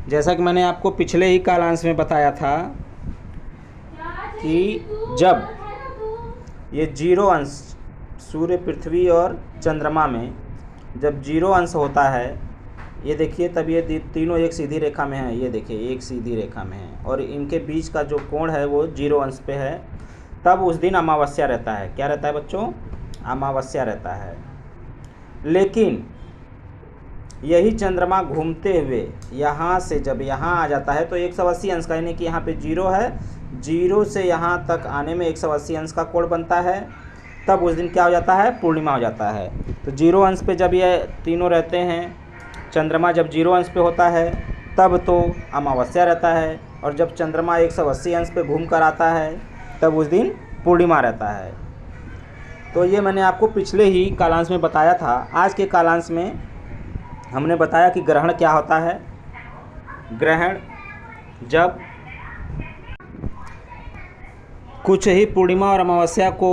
जैसा कि मैंने आपको पिछले ही कालांश में बताया था कि जब ये 0 अंश सूर्य, पृथ्वी और चंद्रमा में जब 0 अंश होता है, ये देखिए, तब ये तीनों एक सीधी रेखा में है। ये देखिए एक सीधी रेखा में है और इनके बीच का जो कोण है वो 0 अंश पे है, तब उस दिन अमावस्या रहता है। क्या रहता है बच्चों? अमावस्या रहता है। लेकिन यही चंद्रमा घूमते हुए यहाँ से जब यहाँ आ जाता है तो 180 अंश का, यानी कि यहाँ पे 0 है, 0 से यहाँ तक आने में 180 अंश का कोण बनता है, तब उस दिन क्या हो जाता है? पूर्णिमा हो जाता है। तो 0 अंश पे जब ये तीनों रहते हैं, चंद्रमा जब 0 अंश पे होता है तब तो अमावस्या रहता है, और जब चंद्रमा 180 अंश पे घूम कर आता है तब उस दिन पूर्णिमा रहता है। तो ये मैंने आपको पिछले ही कालांश में बताया था। आज के कालांश में हमने बताया कि ग्रहण क्या होता है। ग्रहण जब कुछ ही पूर्णिमा और अमावस्या को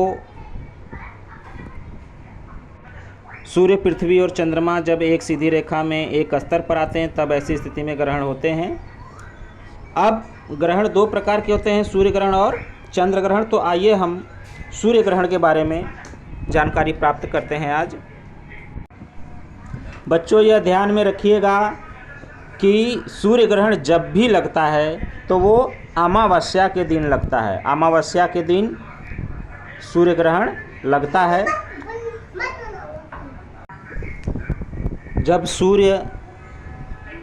सूर्य, पृथ्वी और चंद्रमा जब एक सीधी रेखा में एक स्तर पर आते हैं तब ऐसी स्थिति में ग्रहण होते हैं। अब ग्रहण दो प्रकार के होते हैं, सूर्य ग्रहण और चंद्र ग्रहण। तो आइए हम सूर्य ग्रहण के बारे में जानकारी प्राप्त करते हैं आज। बच्चों, यह ध्यान में रखिएगा कि सूर्य ग्रहण जब भी लगता है तो वो अमावस्या के दिन लगता है। अमावस्या के दिन सूर्य ग्रहण लगता है। जब सूर्य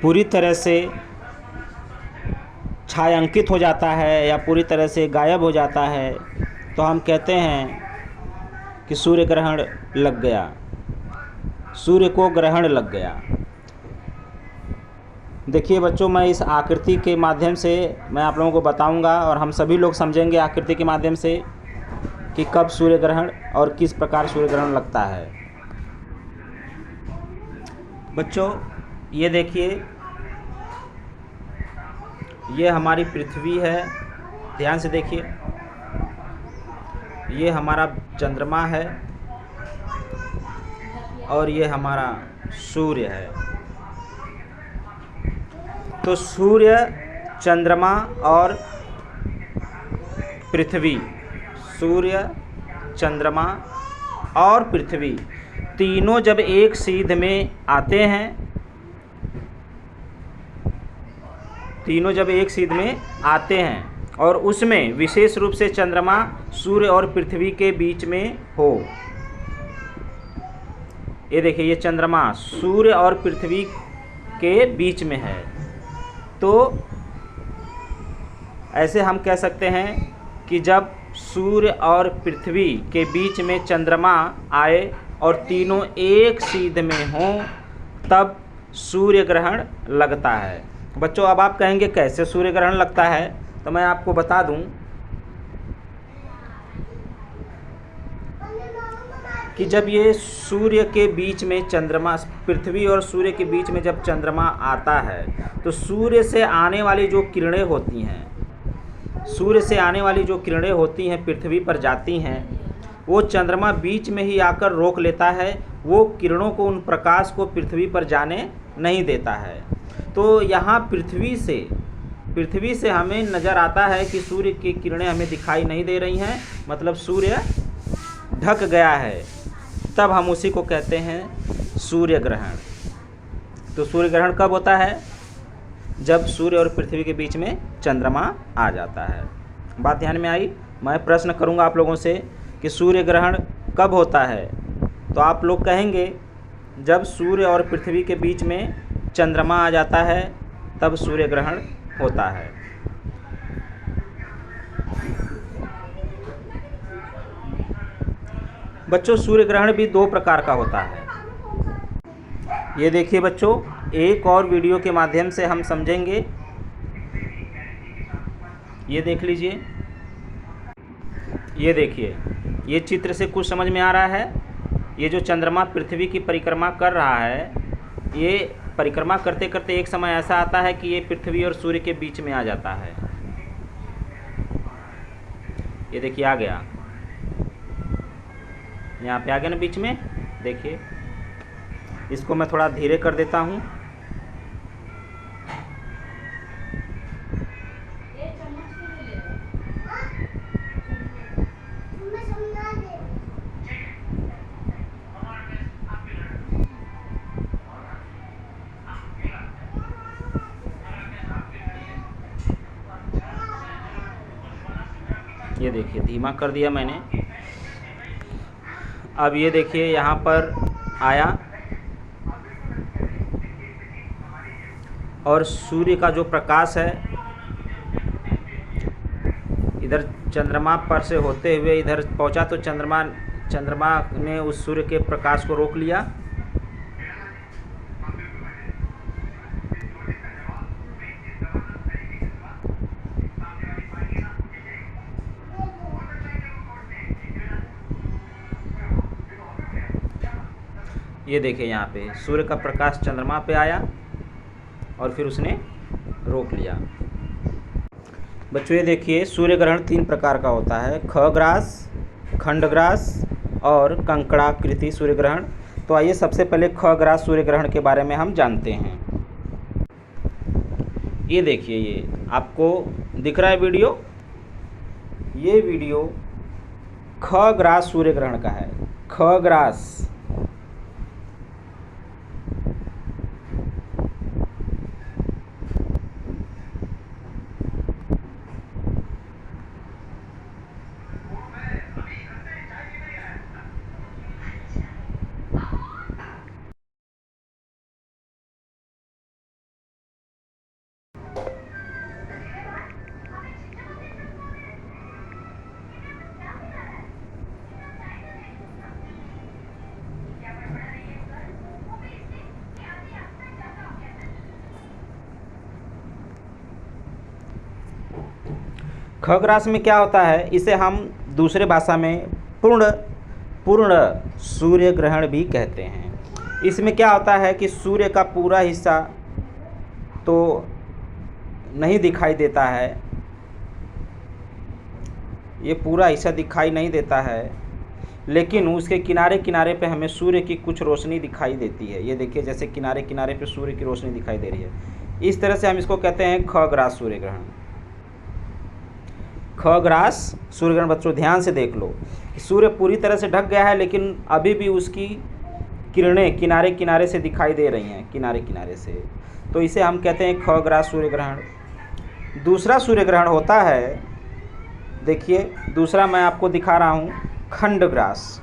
पूरी तरह से छायांकित हो जाता है या पूरी तरह से गायब हो जाता है तो हम कहते हैं कि सूर्य ग्रहण लग गया, सूर्य को ग्रहण लग गया। देखिए बच्चों, मैं इस आकृति के माध्यम से मैं आप लोगों को बताऊंगा और हम सभी लोग समझेंगे आकृति के माध्यम से कि कब सूर्य ग्रहण और किस प्रकार सूर्य ग्रहण लगता है। बच्चों, ये देखिए, ये हमारी पृथ्वी है, ध्यान से देखिए। ये हमारा चंद्रमा है और ये हमारा सूर्य है। तो सूर्य, चंद्रमा और पृथ्वी, सूर्य, चंद्रमा और पृथ्वी तीनों जब एक सीध में आते हैं, तीनों जब एक सीध में आते हैं और उसमें विशेष रूप से चंद्रमा सूर्य और पृथ्वी के बीच में हो। ये देखिए, ये चंद्रमा सूर्य और पृथ्वी के बीच में है। तो ऐसे हम कह सकते हैं कि जब सूर्य और पृथ्वी के बीच में चंद्रमा आए और तीनों एक सीध में हों तब सूर्य ग्रहण लगता है। बच्चों, अब आप कहेंगे कैसे सूर्य ग्रहण लगता है, तो मैं आपको बता दूं कि जब ये सूर्य के बीच में चंद्रमा, पृथ्वी और सूर्य के बीच में जब चंद्रमा आता है तो सूर्य से आने वाली जो किरणें होती हैं, सूर्य से आने वाली जो किरणें होती हैं पृथ्वी पर जाती हैं, वो चंद्रमा बीच में ही आकर रोक लेता है। वो किरणों को, उन प्रकाश को पृथ्वी पर जाने नहीं देता है। तो यहाँ पृथ्वी से हमें नज़र आता है कि सूर्य की किरणें हमें दिखाई नहीं दे रही हैं, मतलब सूर्य ढक गया है, तब हम उसी को कहते हैं सूर्य ग्रहण। तो सूर्य ग्रहण कब होता है? जब सूर्य और पृथ्वी के बीच में चंद्रमा आ जाता है। बात ध्यान में आई? मैं प्रश्न करूंगा आप लोगों से कि सूर्य ग्रहण कब होता है, तो आप लोग कहेंगे जब सूर्य और पृथ्वी के बीच में चंद्रमा आ जाता है तब सूर्य ग्रहण होता है। बच्चों, सूर्य ग्रहण भी दो प्रकार का होता है। ये देखिए बच्चों, एक और वीडियो के माध्यम से हम समझेंगे। ये देख लीजिए, ये देखिए, ये चित्र से कुछ समझ में आ रहा है। ये जो चंद्रमा पृथ्वी की परिक्रमा कर रहा है, ये परिक्रमा करते करते एक समय ऐसा आता है कि ये पृथ्वी और सूर्य के बीच में आ जाता है। ये देखिए, आ गया, यहाँ पे आ गया ना बीच में। देखिए, इसको मैं थोड़ा धीरे कर देता हूँ। ये देखिए धीमा कर दिया मैंने। अब ये देखिए यहाँ पर आया और सूर्य का जो प्रकाश है इधर चंद्रमा पर से होते हुए इधर पहुँचा, तो चंद्रमा ने उस सूर्य के प्रकाश को रोक लिया। ये देखिए यहाँ पे सूर्य का प्रकाश चंद्रमा पे आया और फिर उसने रोक लिया। बच्चों ये देखिए सूर्य ग्रहण 3 प्रकार का होता है, खग्रास, खंडग्रास और कंकड़ाकृति सूर्य ग्रहण। तो आइए सबसे पहले खग्रास सूर्य ग्रहण के बारे में हम जानते हैं। ये देखिए ये आपको दिख रहा है वीडियो, ये वीडियो खग्रास सूर्य ग्रहण का है। खग्रास खग्रास में क्या होता है, इसे हम दूसरे भाषा में पूर्ण सूर्य ग्रहण भी कहते हैं। इसमें क्या होता है कि सूर्य का पूरा हिस्सा तो नहीं दिखाई देता है, ये पूरा हिस्सा दिखाई नहीं देता है, लेकिन उसके किनारे किनारे पे हमें सूर्य की कुछ रोशनी दिखाई देती है। ये देखिए जैसे किनारे किनारे पे सूर्य की रोशनी दिखाई दे रही है। इस तरह से हम इसको कहते हैं खग्रास सूर्य ग्रहण। खग्रास सूर्य ग्रहण बच्चों ध्यान से देख लो, सूर्य पूरी तरह से ढक गया है लेकिन अभी भी उसकी किरणें किनारे किनारे से दिखाई दे रही हैं, किनारे किनारे से, तो इसे हम कहते हैं खग्रास सूर्य ग्रहण। दूसरा सूर्य ग्रहण होता है, देखिए दूसरा मैं आपको दिखा रहा हूँ, खंडग्रास।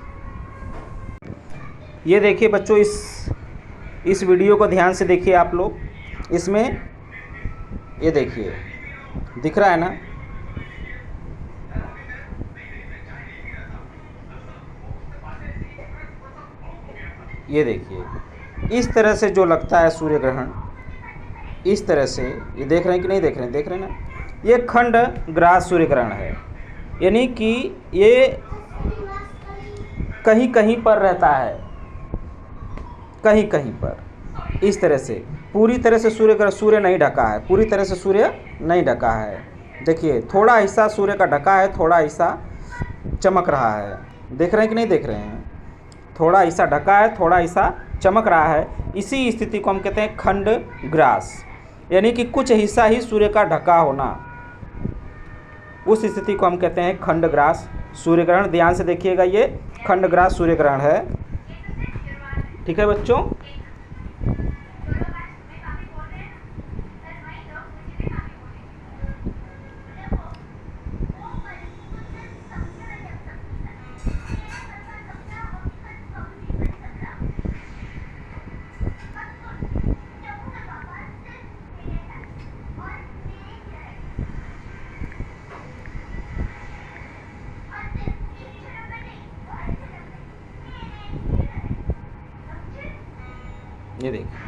ये देखिए बच्चों इस वीडियो को ध्यान से देखिए आप लोग, इसमें ये देखिए दिख रहा है ना, ये देखिए इस तरह से जो लगता है सूर्य ग्रहण, इस तरह से, ये देख रहे हैं कि नहीं देख रहे हैं, देख रहे हैं ना, ये खंडग्रास सूर्य ग्रहण है। यानी कि ये कहीं कहीं पर रहता है, कहीं कहीं पर, इस तरह से पूरी तरह से सूर्य नहीं ढका है, पूरी तरह से सूर्य नहीं ढका है। देखिए थोड़ा हिस्सा सूर्य का ढका है, थोड़ा हिस्सा चमक रहा है, देख रहे हैं कि नहीं देख रहे हैं, थोड़ा हिस्सा ढका है, थोड़ा हिस्सा चमक रहा है। इसी स्थिति को हम कहते हैं खंडग्रास, यानी कि कुछ हिस्सा ही सूर्य का ढका होना, उस स्थिति को हम कहते हैं खंडग्रास सूर्य ग्रहण। ध्यान से देखिएगा, ये खंडग्रास सूर्य ग्रहण है। ठीक है बच्चों, ये देखिए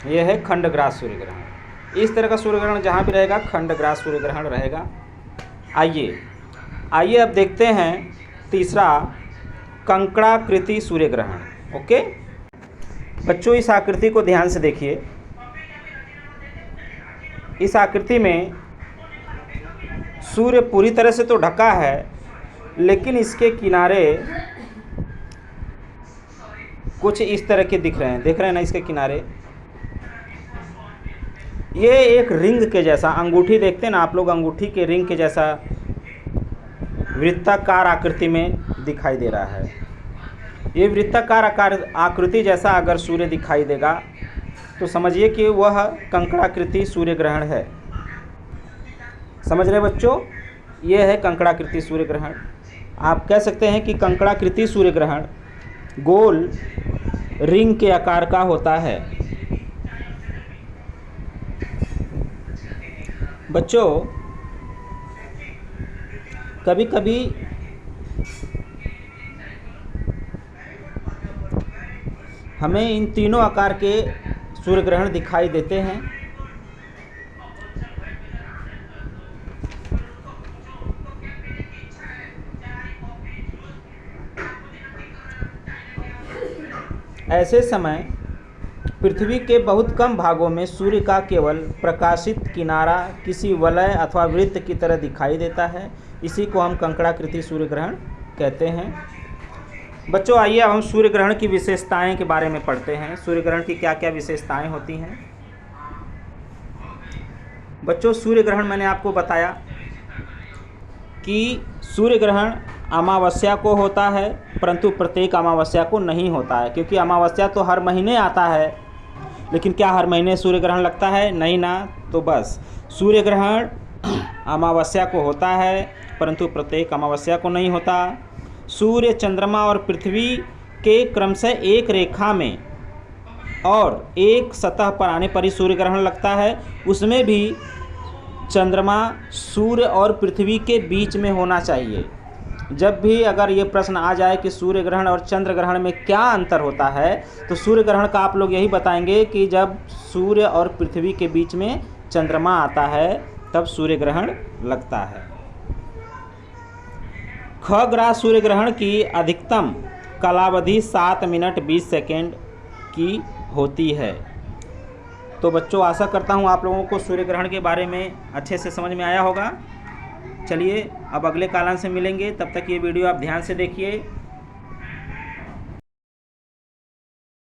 ये है खंडग्रास सूर्य ग्रहण। इस तरह का सूर्य ग्रहण जहाँ भी रहेगा खंडग्रास सूर्य ग्रहण रहेगा। आइए अब देखते हैं तीसरा, कंकड़ाकृति सूर्य ग्रहण। ओके बच्चों, इस आकृति को ध्यान से देखिए। इस आकृति में सूर्य पूरी तरह से तो ढका है, लेकिन इसके किनारे कुछ इस तरह के दिख रहे हैं, देख रहे हैं ना, इसके किनारे ये एक रिंग के जैसा, अंगूठी देखते हैं ना आप लोग, अंगूठी के रिंग के जैसा वृत्ताकार आकृति में दिखाई दे रहा है। ये वृत्ताकार आकृति जैसा अगर सूर्य दिखाई देगा तो समझिए कि वह कंकड़ाकृति सूर्य ग्रहण है। समझ रहे बच्चों, ये है कंकड़ाकृति सूर्य ग्रहण। आप कह सकते हैं कि कंकड़ाकृति सूर्य ग्रहण गोल रिंग के आकार का होता है। बच्चों कभी कभी हमें इन तीनों आकार के सूर्य ग्रहण दिखाई देते हैं। ऐसे समय पृथ्वी के बहुत कम भागों में सूर्य का केवल प्रकाशित किनारा किसी वलय अथवा वृत्त की तरह दिखाई देता है। इसी को हम कंकड़ाकृति सूर्य ग्रहण कहते हैं। बच्चों आइए अब हम सूर्य ग्रहण की विशेषताएं के बारे में पढ़ते हैं। सूर्य ग्रहण की क्या क्या विशेषताएं होती हैं। बच्चों सूर्य ग्रहण मैंने आपको बताया कि सूर्य ग्रहण अमावस्या को होता है, परंतु प्रत्येक अमावस्या को नहीं होता है, क्योंकि अमावस्या तो हर महीने आता है, लेकिन क्या हर महीने सूर्य ग्रहण लगता है? नहीं ना। तो बस सूर्य ग्रहण अमावस्या को होता है, परंतु प्रत्येक अमावस्या को नहीं होता। सूर्य, चंद्रमा और पृथ्वी के क्रमशः एक रेखा में और एक सतह पर आने पर ही सूर्य ग्रहण लगता है। उसमें भी चंद्रमा सूर्य और पृथ्वी के बीच में होना चाहिए। जब भी अगर ये प्रश्न आ जाए कि सूर्य ग्रहण और चंद्र ग्रहण में क्या अंतर होता है, तो सूर्य ग्रहण का आप लोग यही बताएंगे कि जब सूर्य और पृथ्वी के बीच में चंद्रमा आता है तब सूर्य ग्रहण लगता है। खग्रास सूर्य ग्रहण की अधिकतम कालावधि 7 मिनट 20 सेकेंड की होती है। तो बच्चों आशा करता हूँ आप लोगों को सूर्य ग्रहण के बारे में अच्छे से समझ में आया होगा। चलिए अब अगले कालांश से मिलेंगे, तब तक ये वीडियो आप ध्यान से देखिए।